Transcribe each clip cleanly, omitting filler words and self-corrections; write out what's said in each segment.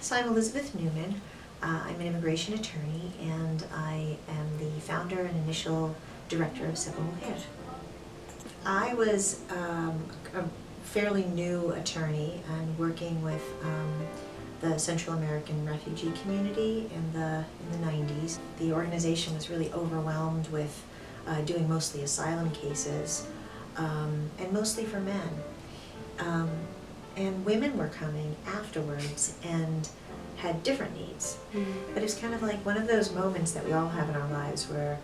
So I'm Alizabeth Newman. I'm an immigration attorney, and I am the founder and initial director of SEPA Mujer. I was a fairly new attorney and working with the Central American refugee community in the 90s. The organization was really overwhelmed with doing mostly asylum cases, and mostly for men. And women were coming afterwards and had different needs. But it's kind of like one of those moments that we all have in our lives where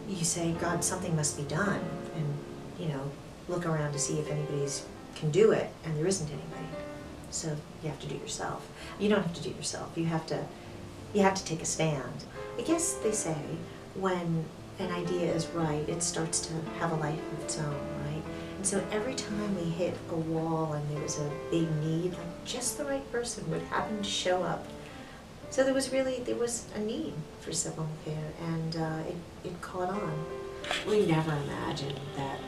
you say, God, something must be done, and look around to see if anybody's can do it, and there isn't anybody. So you have to do it yourself. You don't have to do it yourself. You have to take a stand. I guess they say when an idea is right, it starts to have a life of its own, right? And so every time we hit a wall and there was a big need, like just the right person would happen to show up. So there was a need for SEPA Mujer, and it caught on. We never imagined that,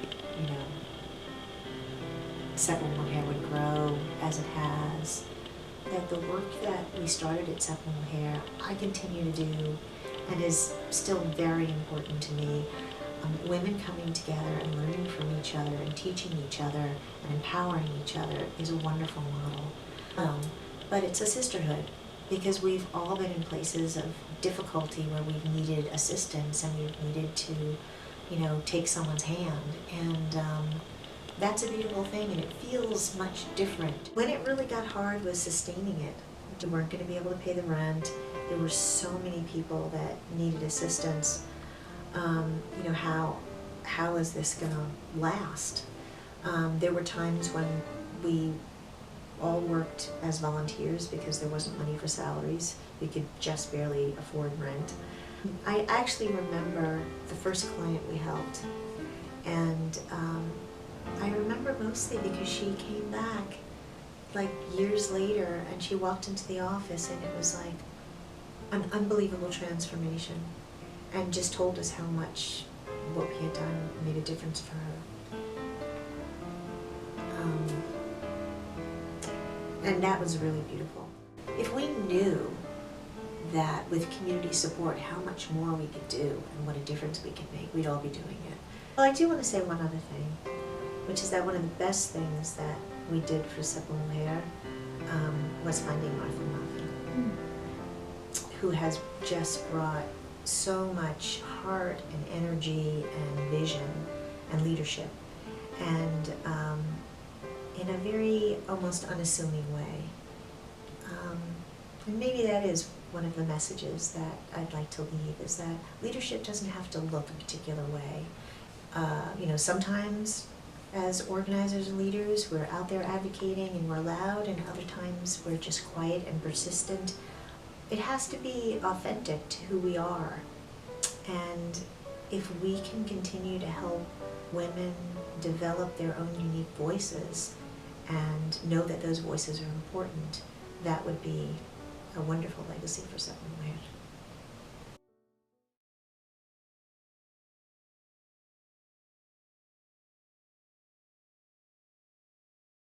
SEPA Mujer would grow as it has. That the work that we started at SEPA Mujer, I continue to do, and is still very important to me. Women coming together and learning from each other and teaching each other and empowering each other is a wonderful model. But it's a sisterhood, because we've all been in places of difficulty where we've needed assistance and we've needed to, take someone's hand. And that's a beautiful thing, and it feels much different. When it really got hard was sustaining it. We weren't going to be able to pay the rent. There were so many people that needed assistance. How is this going to last? There were times when we all worked as volunteers because there wasn't money for salaries. We could just barely afford rent. I actually remember the first client we helped, and I remember mostly because she came back like years later, and she walked into the office, and it was like an unbelievable transformation, and just told us how much what we had done made a difference for her. And that was really beautiful. If we knew that with community support how much more we could do and what a difference we could make, we'd all be doing it. Well, I do want to say one other thing, which is that one of the best things that we did for SEPA Mujer was finding Martha, who has just brought so much heart and energy and vision and leadership, and in a very almost unassuming way. And maybe that is one of the messages that I'd like to leave, is that leadership doesn't have to look a particular way. Sometimes as organizers and leaders, we're out there advocating and we're loud, and other times we're just quiet and persistent. It has to be authentic to who we are. And if we can continue to help women develop their own unique voices and know that those voices are important, that would be a wonderful legacy for SEPA Mujer.